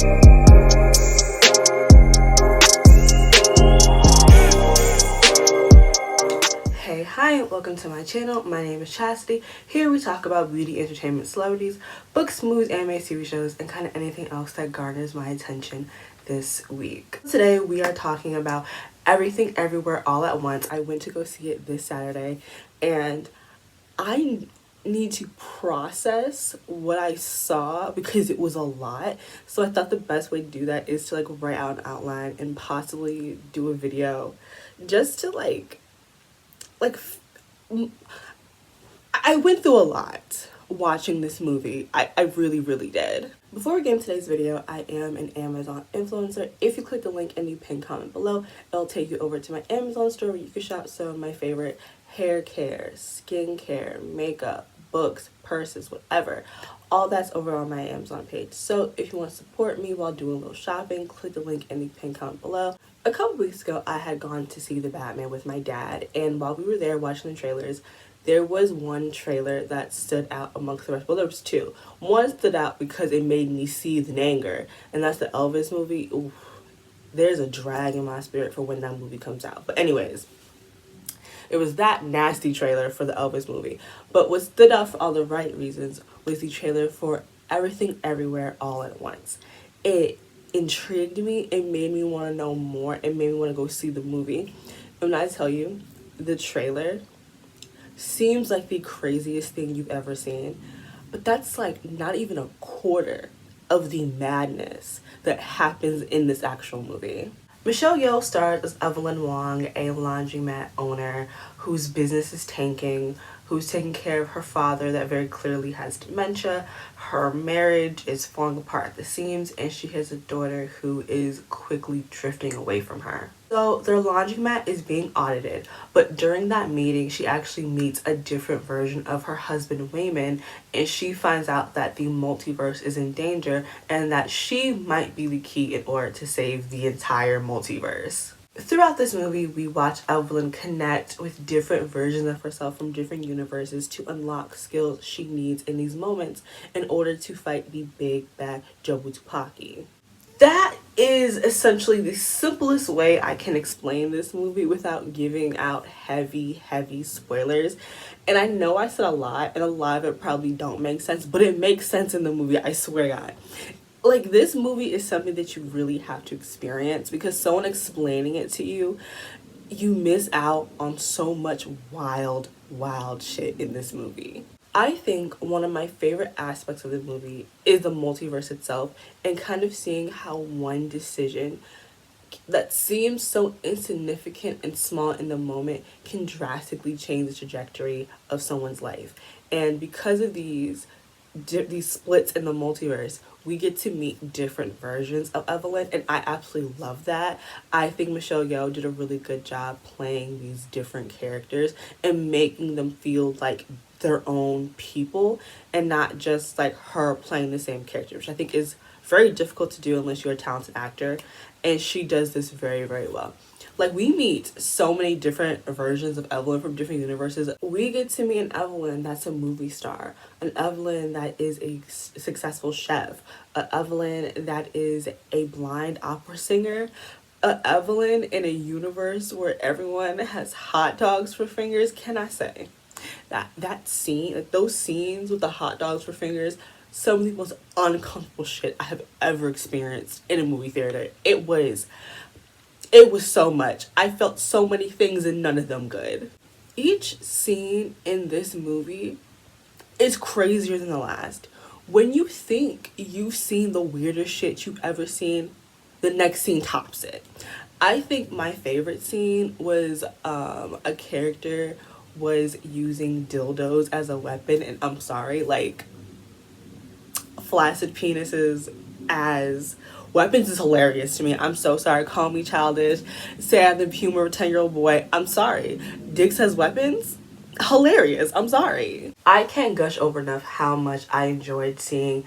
Hey, hi, welcome to my channel. My name is Chastity. Here we talk about beauty, entertainment, celebrities, books, movies, anime, TV shows, and kind of anything else that garners my attention this week. Today we are talking about Everything Everywhere All at Once. I went to go see it this Saturday, and I need to process what I saw because it was a lot. So I thought the best way to do that is to like write out an outline and possibly do a video just to I went through a lot watching this movie. I really did. Before we get into today's video, I am an Amazon influencer. If you click the link in the pinned comment below, it'll take you over to my Amazon store where you can shop some of my favorite hair care, skincare, makeup, books, purses, whatever. All that's over on my Amazon page. So if you want to support me while doing a little shopping, click the link in the pinned comment below. A couple weeks ago, I had gone to see The Batman with my dad, and while we were there watching the trailers, there was one trailer that stood out amongst the rest. Well, there was two. One stood out because it made me seethe in anger, and that's the Elvis movie. Oof, there's a drag in my spirit for when that movie comes out. But anyways, it was that nasty trailer for the Elvis movie. But what stood out for all the right reasons was the trailer for Everything Everywhere All at Once. It intrigued me. It made me want to know more. It made me want to go see the movie. And when I tell you, the trailer seems like the craziest thing you've ever seen, but that's like not even a quarter of the madness that happens in this actual movie. Michelle Yeoh stars as Evelyn Wong, a laundromat owner whose business is tanking, who's taking care of her father that very clearly has dementia. Her marriage is falling apart at the seams, and she has a daughter who is quickly drifting away from her. So their laundromat is being audited, but during that meeting, she actually meets a different version of her husband, Wayman, and she finds out that the multiverse is in danger and that she might be the key in order to save the entire multiverse. Throughout this movie, we watch Evelyn connect with different versions of herself from different universes to unlock skills she needs in these moments in order to fight the big bad Jabutupaki. That is essentially the simplest way I can explain this movie without giving out heavy spoilers. And I know I said a lot, and a lot of it probably don't make sense, but it makes sense in the movie, I swear to God. Like, this movie is something that you really have to experience, because someone explaining it to you, you miss out on so much wild shit in this movie. I think one of my favorite aspects of the movie is the multiverse itself, and kind of seeing how one decision that seems so insignificant and small in the moment can drastically change the trajectory of someone's life. And because of these splits in the multiverse, we get to meet different versions of Evelyn, and I absolutely love that. I think Michelle Yeoh did a really good job playing these different characters and making them feel like their own people and not just like her playing the same character, which I think is very difficult to do unless you're a talented actor, and she does this very well. Like, we meet so many different versions of Evelyn from different universes. We get to meet an Evelyn that's a movie star, an Evelyn that is a successful chef, an Evelyn that is a blind opera singer, an Evelyn in a universe where everyone has hot dogs for fingers. Can I say that scene, like those scenes with the hot dogs for fingers, some of the most uncomfortable shit I have ever experienced in a movie theater. It was so much. I felt so many things and none of them good. Each scene in this movie is crazier than the last. When you think you've seen the weirdest shit you've ever seen, the next scene tops it. I think my favorite scene was a character was using dildos as a weapon, and I'm sorry, like, flaccid penises as weapons is hilarious to me. I'm so sorry. Call me childish. Say I have the humor of a 10-year-old boy. I'm sorry. Dicks as weapons? Hilarious. I'm sorry. I can't gush over enough how much I enjoyed seeing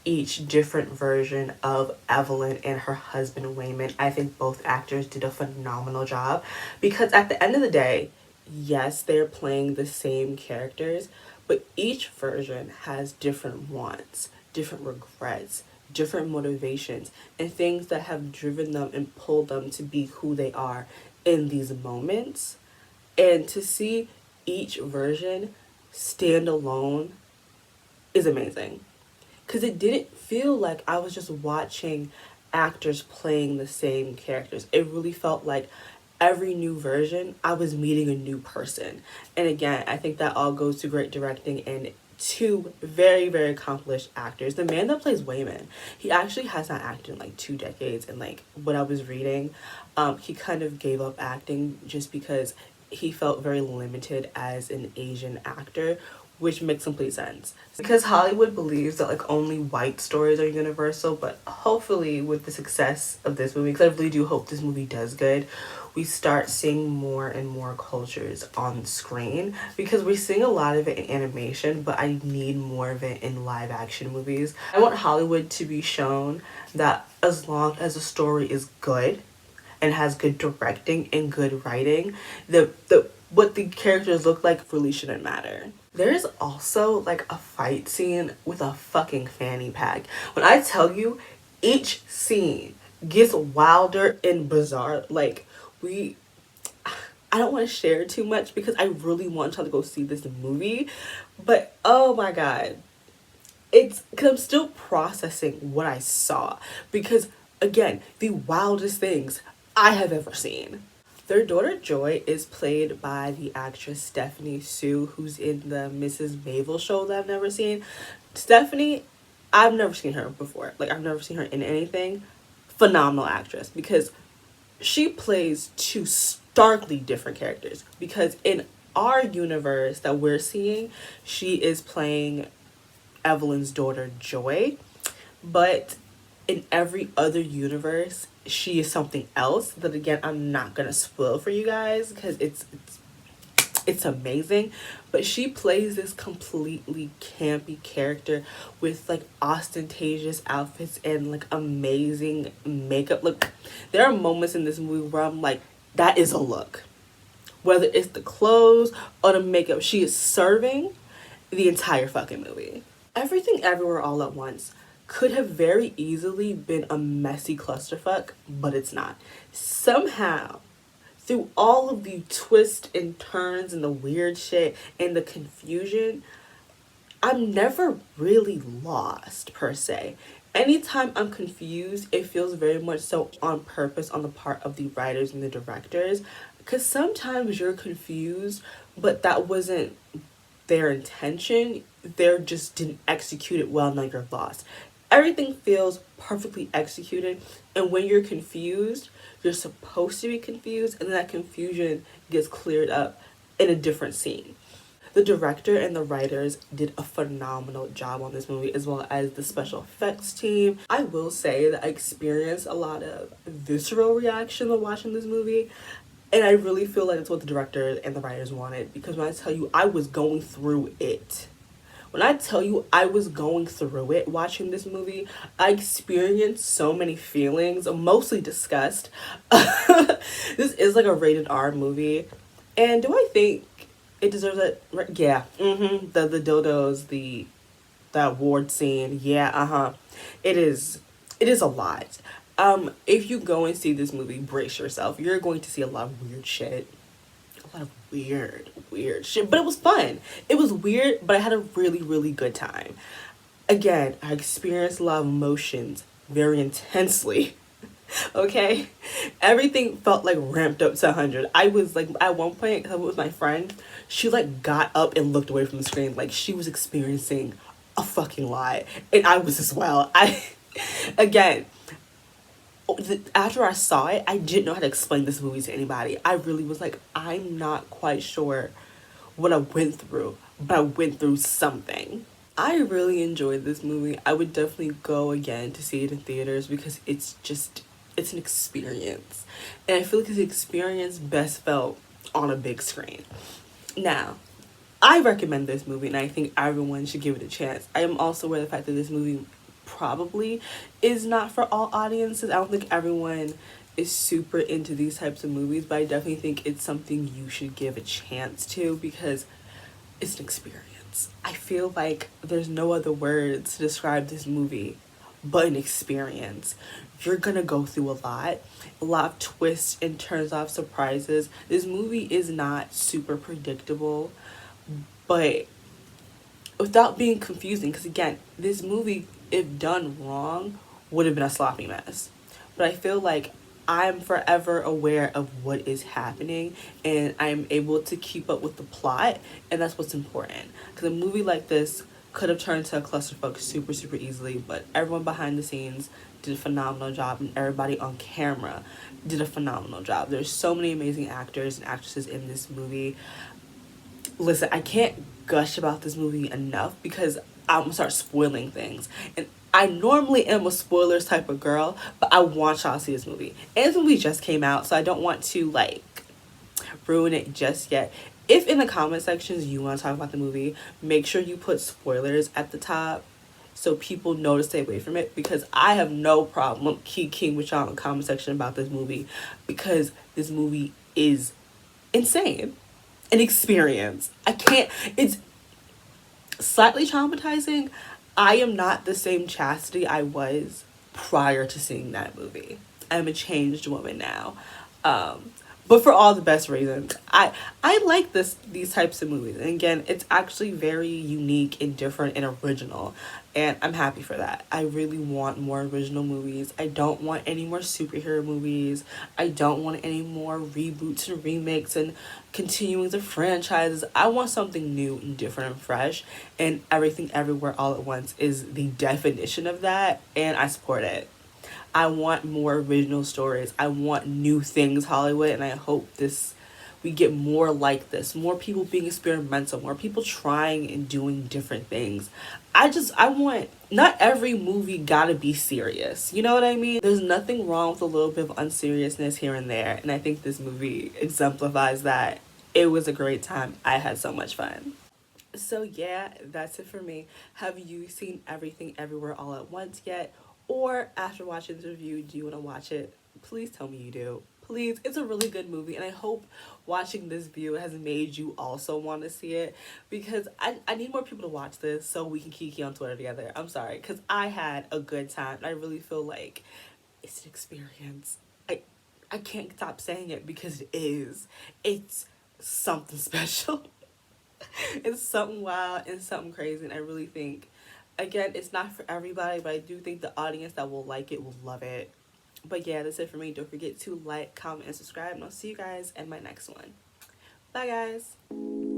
each different version of Evelyn and her husband Wayman. I think both actors did a phenomenal job, because at the end of the day, yes, they're playing the same characters, but each version has different wants, different regrets, different motivations and things that have driven them and pulled them to be who they are in these moments. And to see each version stand alone is amazing. Because it didn't feel like I was just watching actors playing the same characters. It really felt like every new version, I was meeting a new person. And again, I think that all goes to great directing and two very, very accomplished actors. The man that plays Wayman, he actually has not acted in like 2 decades. And like what I was reading, he kind of gave up acting just because he felt very limited as an Asian actor, which makes complete sense. Because Hollywood believes that like only white stories are universal, but hopefully with the success of this movie, because I really do hope this movie does good, we start seeing more and more cultures on screen, because we're seeing a lot of it in animation, but I need more of it in live action movies. I want Hollywood to be shown that as long as the story is good and has good directing and good writing, the what the characters look like really shouldn't matter. There's also like a fight scene with a fucking fanny pack. When I tell you, each scene gets wilder and bizarre. Like I don't want to share too much because I really want y'all to go see this movie, but oh my god, it's because I'm still processing what I saw, because again, the wildest things I have ever seen. Their daughter Joy is played by the actress Stephanie Sue, who's in the Mrs. Maisel show that I've never seen. Stephanie, I've never seen her before. Like, I've never seen her in anything. Phenomenal actress, because she plays two starkly different characters. Because in our universe that we're seeing, she is playing Evelyn's daughter Joy, but in every other universe she is something else that again I'm not gonna spoil for you guys because it's amazing. But she plays this completely campy character with like ostentatious outfits and like amazing makeup. Look, there are moments in this movie where I'm like, that is a look. Whether it's the clothes or the makeup, she is serving the entire fucking movie. Everything Everywhere All at Once could have very easily been a messy clusterfuck, but it's not. Somehow, through all of the twists and turns and the weird shit and the confusion, I'm never really lost per se. Anytime I'm confused, it feels very much so on purpose on the part of the writers and the directors, because sometimes you're confused, but that wasn't their intention. They just didn't execute it well, now you're lost. Everything feels perfectly executed, and when you're confused, you're supposed to be confused, and then that confusion gets cleared up in a different scene. The director and the writers did a phenomenal job on this movie, as well as the special effects team. I will say that I experienced a lot of visceral reaction while watching this movie, and I really feel like it's what the director and the writers wanted, because when I tell you I was going through it, when I tell you I was going through it watching this movie, I experienced so many feelings, mostly disgust. This is like a rated R movie. And do I think it deserves it? Yeah. The dildos, that ward scene. Yeah, It is a lot. If you go and see this movie, brace yourself. You're going to see a lot of weird shit. A lot of weird shit, but it was fun. It was weird, but I had a really, really good time. Again, I experienced a lot of emotions very intensely. Okay, everything felt like ramped up to 100. I was like, at one point, because I was with my friend, she like got up and looked away from the screen, like she was experiencing a fucking lot, and I was as well. Again, after I saw it, I didn't know how to explain this movie to anybody. I really was like, I'm not quite sure what I went through, but I went through something. I really enjoyed this movie. I would definitely go again to see it in theaters, because it's an experience. And I feel like the experience best felt on a big screen. Now, I recommend this movie, and I think everyone should give it a chance. I am also aware of the fact that this movie probably is not for all audiences. I don't think everyone is super into these types of movies, but I definitely think it's something you should give a chance to, because it's an experience. I feel like there's no other words to describe this movie but an experience. You're gonna go through a lot of twists and turns off surprises. This movie is not super predictable, but without being confusing, because again, this movie, if done wrong, would have been a sloppy mess. But I feel like I'm forever aware of what is happening and I'm able to keep up with the plot, and that's what's important. Because a movie like this could have turned into a clusterfuck super, super easily, but everyone behind the scenes did a phenomenal job, and everybody on camera did a phenomenal job. There's so many amazing actors and actresses in this movie. Listen, I can't gush about this movie enough because I'm gonna start spoiling things. And I normally am a spoilers type of girl, but I want y'all to see this movie. And this movie just came out, so I don't want to like ruin it just yet. If in the comment sections you want to talk about the movie, make sure you put spoilers at the top so people know to stay away from it, because I have no problem keying with y'all in the comment section about this movie, because this movie is insane. An experience. I can't, it's slightly traumatizing. I am not the same Chastity I was prior to seeing that movie. I'm a changed woman now. But for all the best reasons. I like these types of movies. And again, it's actually very unique and different and original. And I'm happy for that. I really want more original movies. I don't want any more superhero movies. I don't want any more reboots and remakes and continuing the franchises. I want something new and different and fresh. And Everything Everywhere All at Once is the definition of that. And I support it. I want more original stories. I want new things, Hollywood, and I hope we get more like this. More people being experimental, more people trying and doing different things. I want, not every movie gotta be serious. You know what I mean? There's nothing wrong with a little bit of unseriousness here and there, and I think this movie exemplifies that. It was a great time. I had so much fun. So yeah, that's it for me. Have you seen Everything Everywhere All at Once yet? Or after watching this review, do you want to watch it? Please tell me you do. Please, it's a really good movie, and I hope watching this view has made you also want to see it, because I need more people to watch this so we can kiki on Twitter together. I'm sorry, because I had a good time. I really feel like it's an experience. I can't stop saying it because it is. It's something special. It's something wild and something crazy, and I really think, again, it's not for everybody, but I do think the audience that will like it will love it. But yeah, that's it for me. Don't forget to like, comment, and subscribe, and I'll see you guys in my next one. Bye, guys.